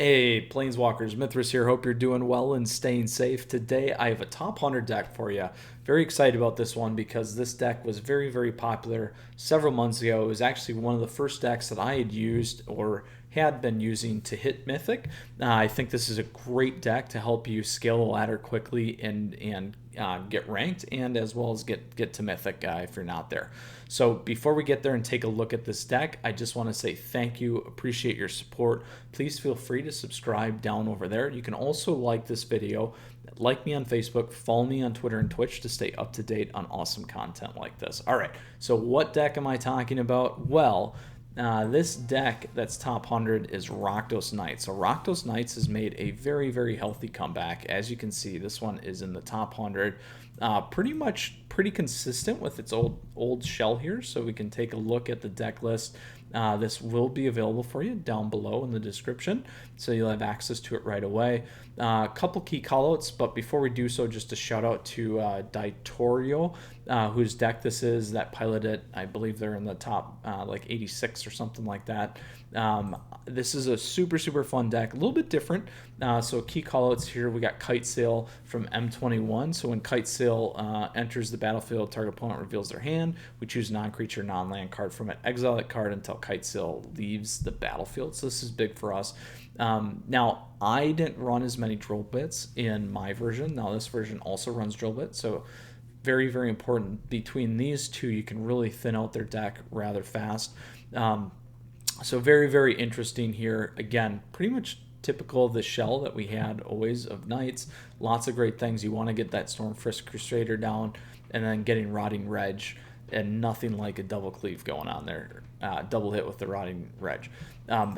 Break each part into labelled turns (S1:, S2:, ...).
S1: Hey, Planeswalkers, Mythras here. Hope you're doing well and staying safe. Today, I have a top 100 deck for you. Very excited about this one because this deck was very, very popular several months ago. It was actually one of the first decks that I had used or had been using to hit Mythic. I think this is a great deck to help you scale the ladder quickly and get ranked, and as well as get to Mythic if you're not there. So before we get there and take a look at this deck, I just want to say thank you, appreciate your support. Please feel free to subscribe down over there. You can also like this video, like me on Facebook, follow me on Twitter and Twitch to stay up to date on awesome content like this. All right, so what deck am I talking about? Well, this deck that's top 100 is Rakdos Knights. So Rakdos Knights has made a very, very healthy comeback. As you can see, this one is in the top 100. Pretty consistent with its old shell here. So we can take a look at the deck list. This will be available for you down below in the description, so you'll have access to it right away. A couple key callouts, but before we do so, just a shout out to Daitoryo, whose deck this is, that piloted. I believe they're in the top like 86 or something like that. This is a super fun deck, a little bit different. So key callouts here, we got Kite Sail from M21. So when Kite Sail enters the battlefield, target opponent reveals their hand. We choose non-creature, non-land card from it, exile that card until Kite Sail leaves the battlefield. So this is big for us. Now, I didn't run as many drill bits in my version. Now this version also runs drill bits, so very important. Between these two, you can really thin out their deck rather fast. So very interesting here. Again, pretty much typical of the shell that we had always of Knights. Lots of great things. You want to get that Stormfist Crusader down, and then getting Rotting Reg, and nothing like a double cleave going on there. Double hit with the Rotting Reg.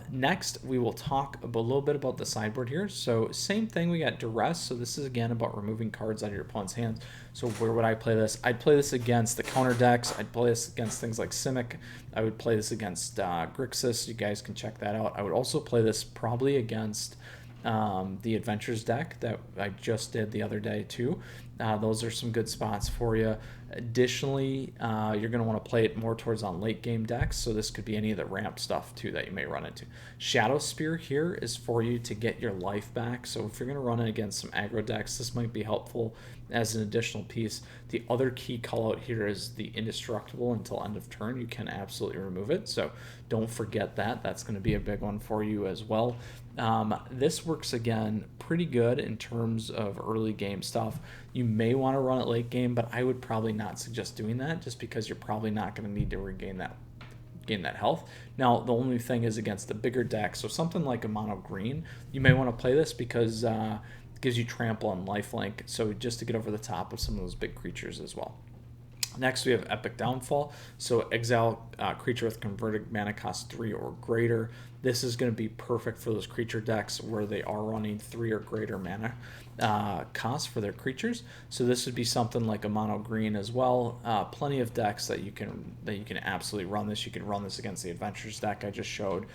S1: Next, we will talk a little bit about the sideboard here. So same thing, we got Duress. So this is again about removing cards out of your opponent's hands. So where would I play this? I'd play this against the counter decks. I'd play this against things like Simic. I would play this against Grixis. You guys can check that out. I would also play this probably against the Adventures deck that I just did the other day too. Those are some good spots for you. Additionally, you're going to want to play it more towards on late game decks, so this could be any of the ramp stuff too that you may run into. Shadow Spear here is for you to get your life back, so if you're going to run it against some aggro decks, this might be helpful as an additional piece. The other key call out here is the indestructible until end of turn. You can absolutely remove it, so don't forget that. That's going to be a big one for you as well. This works again pretty good in terms of early game stuff. You may want to run it late game, but I would probably not suggest doing that, just because you're probably not going to need to regain that health. Now, the only thing is against the bigger deck, so something like a mono green, you may want to play this because it gives you trample and lifelink, so just to get over the top of some of those big creatures as well. Next, we have Epic Downfall. So exile creature with converted mana cost 3 or greater. This is going to be perfect for those creature decks where they are running 3 or greater mana cost for their creatures. So this would be something like a mono green as well. Plenty of decks that you can absolutely run this. You can run this against the Adventures deck I just showed.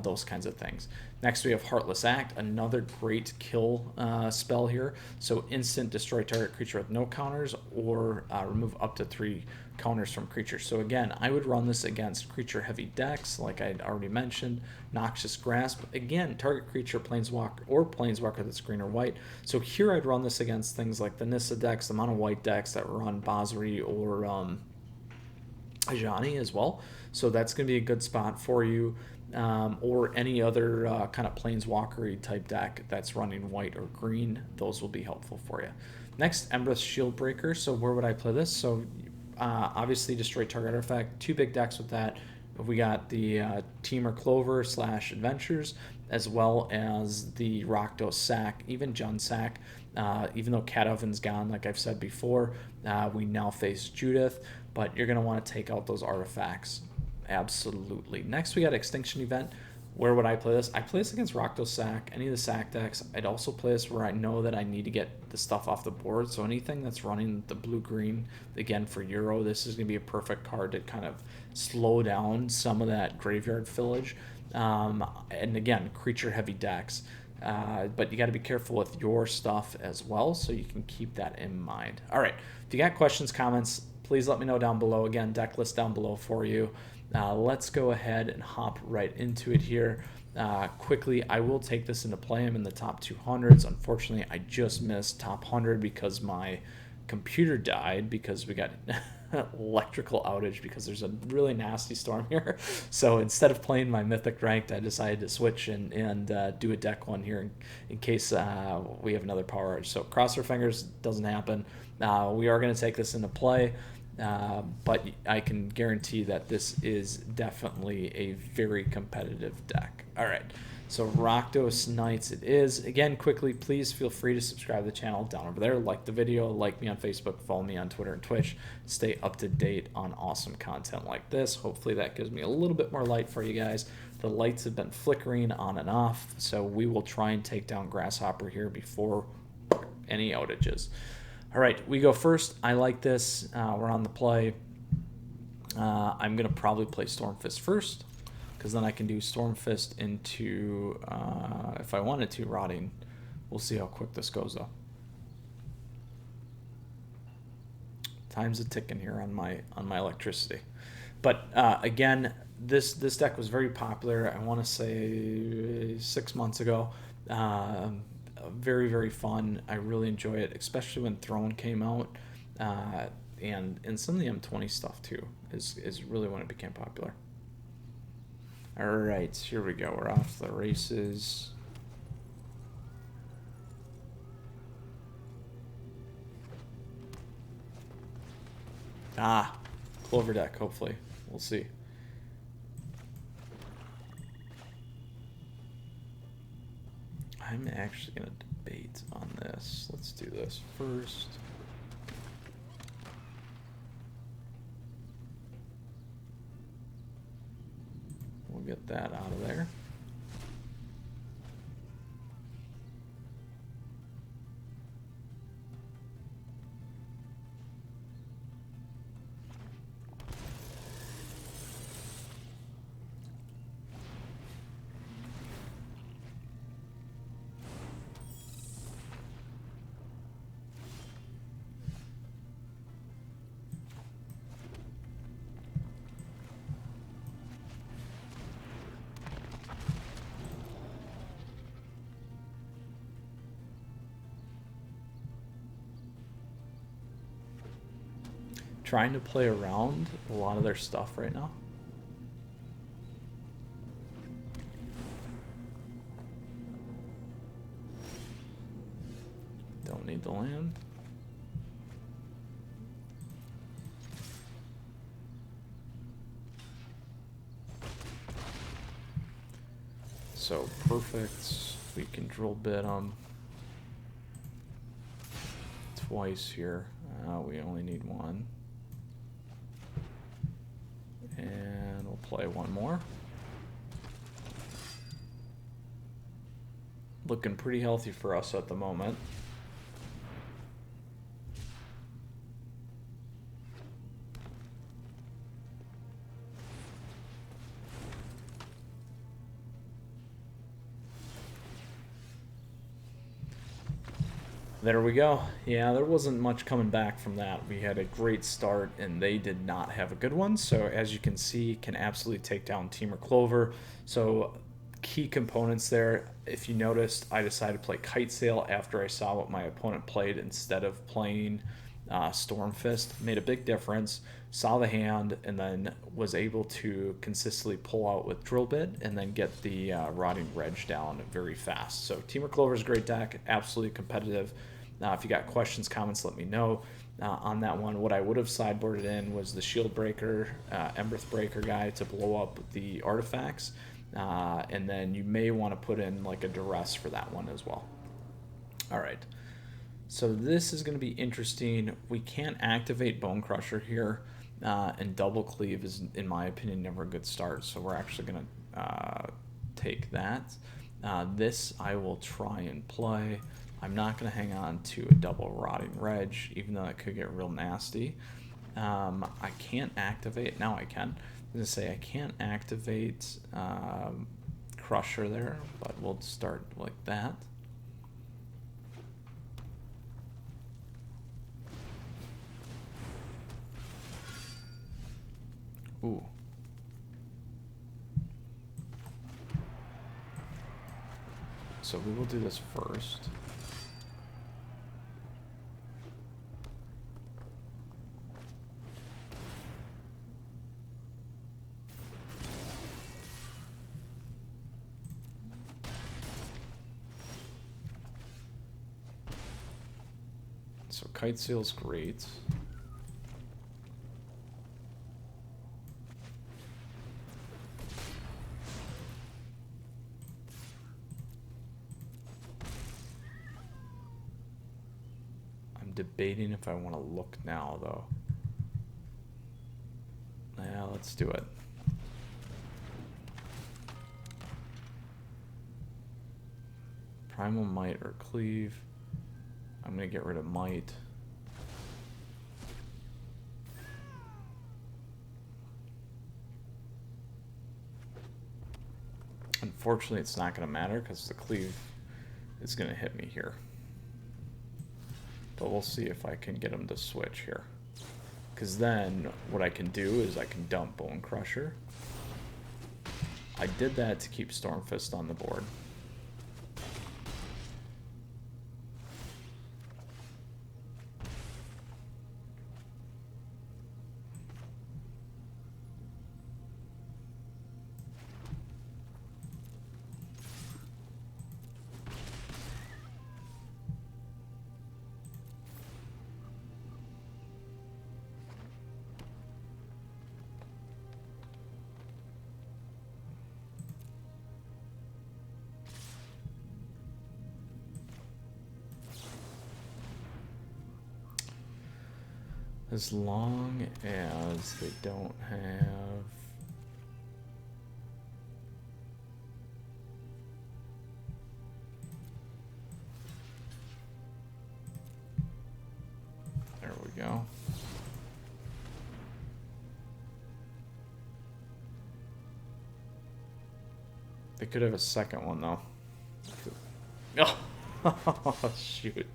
S1: Those kinds of things. Next, we have Heartless Act, another great kill spell here. So instant destroy target creature with no counters, or remove up to 3 counters from creatures. So again, I would run this against creature heavy decks, like I already mentioned. Noxious Grasp, again, target creature, planeswalker that's green or white. So here I'd run this against things like the Nissa decks, the mono white decks that run Basri or Ajani as well. So that's going to be a good spot for you. Or any other kind of planeswalker-y type deck that's running white or green. Those will be helpful for you. Next, Embereth Shieldbreaker. So where would I play this? So obviously destroy target artifact. 2 big decks with that. We got the Temur Clover / Adventures, as well as the Rakdos Sack, even Jund Sack. Even though Cat Oven's gone, like I've said before, we now face Judith, but you're going to want to take out those artifacts. Absolutely. Next, we got Extinction Event. Where would I play this? I play this against Rakdos Sack, any of the Sack decks. I'd also play this where I know that I need to get the stuff off the board. So anything that's running the blue-green, again, for Euro, this is going to be a perfect card to kind of slow down some of that graveyard fillage. And again, creature-heavy decks. But you got to be careful with your stuff as well, so you can keep that in mind. All right. If you got questions, comments, please let me know down below. Again, deck list down below for you. Let's go ahead and hop right into it here. quickly, I will take this into play. I'm in the top 200s. Unfortunately, I just missed top 100 because my computer died because we got electrical outage because there's a really nasty storm here. So instead of playing my mythic ranked, I decided to switch and do a deck one here in case we have another power outage. So cross our fingers, doesn't happen. We are going to take this into play. But I can guarantee that this is definitely a very competitive deck. All right, so Rakdos Knights it is. Again, quickly, please feel free to subscribe to the channel down over there. Like the video, like me on Facebook, follow me on Twitter and Twitch. Stay up to date on awesome content like this. Hopefully that gives me a little bit more light for you guys. The lights have been flickering on and off, so we will try and take down Grasshopper here before any outages. All right, we go first. I like this. We're on the play. I'm going to probably play Stormfist first, because then I can do Stormfist into, if I wanted to, Rotting. We'll see how quick this goes, though. Time's a ticking here on my electricity. But again, this deck was very popular. I want to say 6 months ago. Very, very fun. I really enjoy it, especially when Throne came out, and some of the M20 stuff too is really when it became popular. All right, here we go. We're off to the races. Clover deck. Hopefully, we'll see. I'm actually going to debate on this. Let's do this first. We'll get that out of there. Trying to play around a lot of their stuff right now. Don't need the land. So perfect. We can drill bit them twice here. We only need one. And we'll play one more. Looking pretty healthy for us at the moment. There we go. Yeah, there wasn't much coming back from that. We had a great start, and they did not have a good one. So as you can see, can absolutely take down Temur Clover. So key components there. If you noticed, I decided to play Kite Sail after I saw what my opponent played instead of playing Stormfist. Made a big difference. Saw the hand, and then was able to consistently pull out with Drill Bit and then get the Rotting Reg down very fast. So Temur Clover is a great deck, absolutely competitive. If you got questions, comments, let me know on that one. What I would have sideboarded in was the Shield Breaker, Emberth Breaker guy to blow up the artifacts. And then you may want to put in like a Duress for that one as well. All right. So this is going to be interesting. We can't activate Bone Crusher here, and Double Cleave is, in my opinion, never a good start. So we're actually going to take that. This I will try and play. I'm not going to hang on to a double Rotting Reg, even though that could get real nasty. I can't activate. Now I can. I'm going to say I can't activate Crusher there, but we'll start like that. Ooh. So we will do this first. So Kite Sail's great. I'm debating if I want to look now, though. Yeah, let's do it. Primal Might or Cleave. I'm going to get rid of Might. Unfortunately, it's not going to matter because the Cleave is going to hit me here. But we'll see if I can get him to switch here. Because then what I can do is I can dump Bone Crusher. I did that to keep Stormfist on the board. As long as they don't have... There we go. They could have a second one, though. Oh, shoot.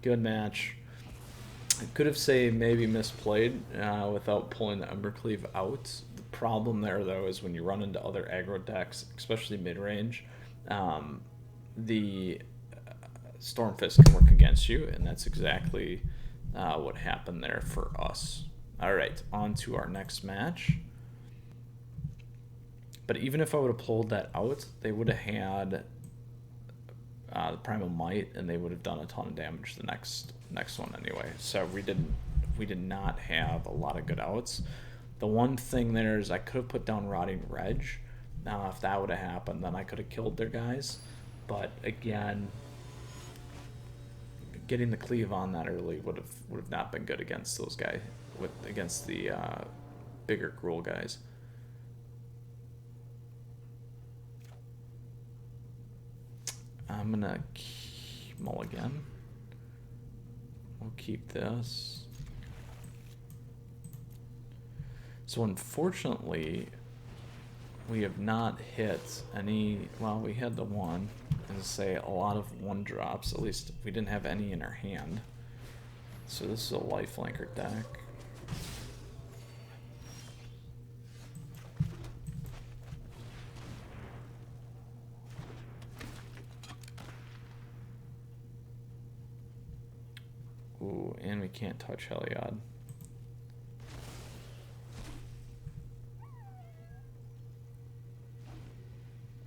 S1: Good match. I could have, say, maybe misplayed without pulling the Embercleave out. The problem there, though, is when you run into other aggro decks, especially mid-range, the Stormfist can work against you, and that's exactly what happened there for us. All right, on to our next match. But even if I would have pulled that out, they would have had the Primal Might, and they would have done a ton of damage the next one anyway. So we did not have a lot of good outs. The one thing there is I could have put down Rotting Reg. Now, if that would have happened, then I could have killed their guys. But again, getting the Cleave on that early would have not been good against those guys, against the bigger Gruul guys. I'm gonna mulligan. We'll keep this. So unfortunately, we have not hit any. Well, we had the one, and say a lot of one drops. At least we didn't have any in our hand. So this is a lifelinker deck. Ooh, and we can't touch Heliod.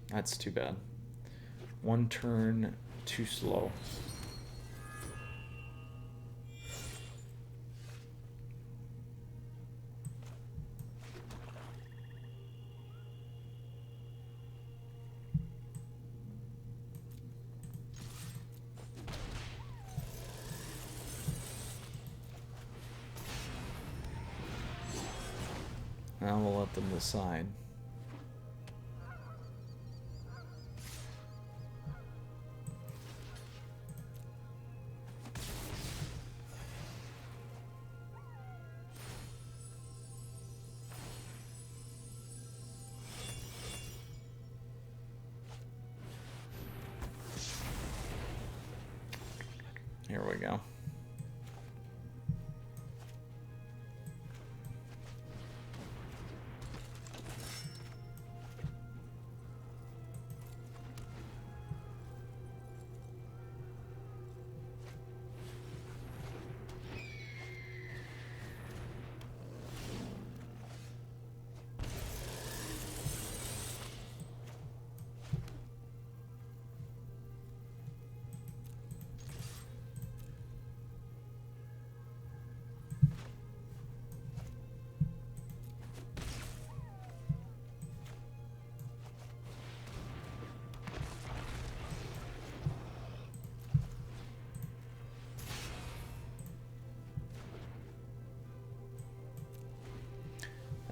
S1: That's too bad. One turn too slow. Now we'll let them decide. Here we go.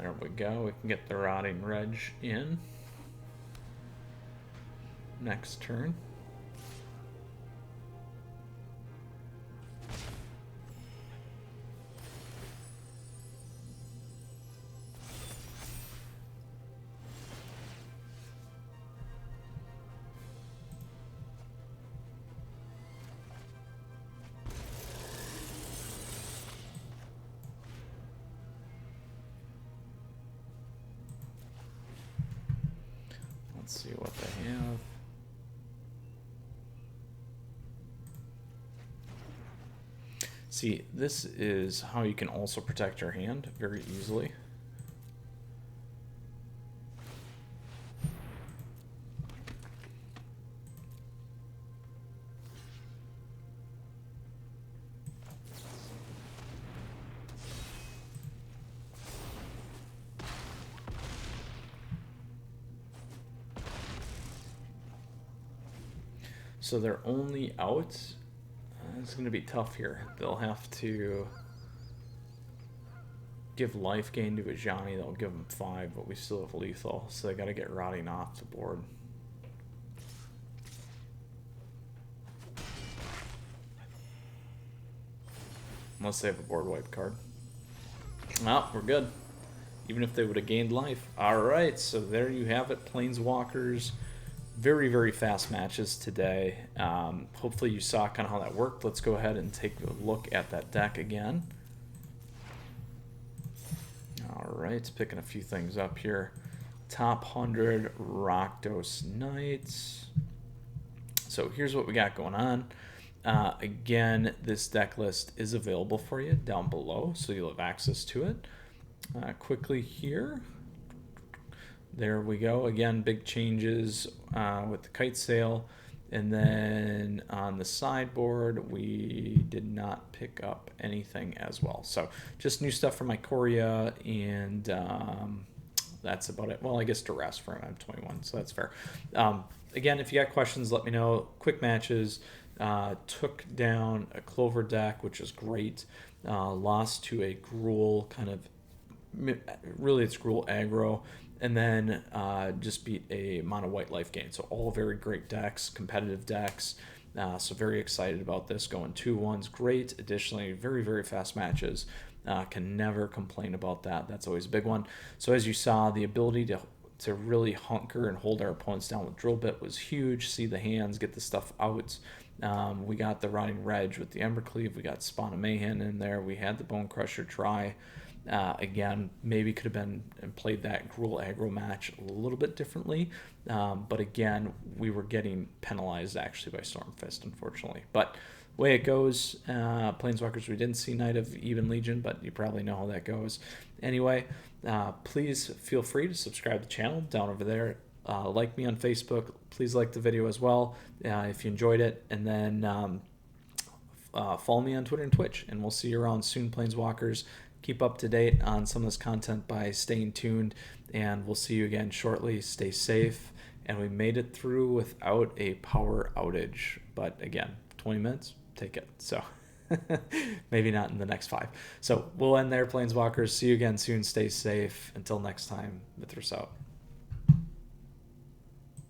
S1: There we go. We can get the Rotting Reg in. Next turn. Let's see what they have. See, this is how you can also protect your hand very easily. So they're only out. It's going to be tough here. They'll have to give life gain to a Johnny. They'll give him 5, but we still have lethal. So they got to get Rotting off the board. Unless they have a board wipe card. Well, we're good. Even if they would have gained life. Alright, so there you have it. Planeswalkers. Very, very fast matches today. Hopefully you saw kind of how that worked. Let's go ahead and take a look at that deck again. Alright, picking a few things up here. Top 100 Rakdos Knights. So here's what we got going on. Again, this deck list is available for you down below, so you'll have access to it. Quickly here. There we go. Again, big changes with the kite sail. And then on the sideboard, we did not pick up anything as well. So just new stuff for my Korea, and that's about it. Well, I guess Duress for M21, so that's fair. Again, if you got questions, let me know. Quick matches. Took down a Clover deck, which is great. Lost to a Gruul kind of, really it's Gruul Aggro. And then just beat a mono white life gain. So all very great decks, competitive decks. So very excited about this. Going 2-1's great. Additionally, very, very fast matches. Can never complain about that. That's always a big one. So as you saw, the ability to really hunker and hold our opponents down with drill bit was huge. See the hands, get the stuff out. We got the Rotting Reg with the Embercleave. We got Spawn of Mayhem in there. We had the Bone Crusher try. Again, maybe could have been and played that Gruul Aggro match a little bit differently. But again, we were getting penalized actually by Stormfist, unfortunately. But way it goes, Planeswalkers, we didn't see Knight of Even Legion, but you probably know how that goes. Anyway, please feel free to subscribe to the channel down over there. Like me on Facebook. Please like the video as well if you enjoyed it. And then follow me on Twitter and Twitch. And we'll see you around soon, Planeswalkers. Keep up to date on some of this content by staying tuned, and we'll see you again shortly. Stay safe, and we made it through without a power outage. But again, 20 minutes, take it. So maybe not in the next 5. So we'll end there, Planeswalkers. See you again soon. Stay safe. Until next time, Mythras out.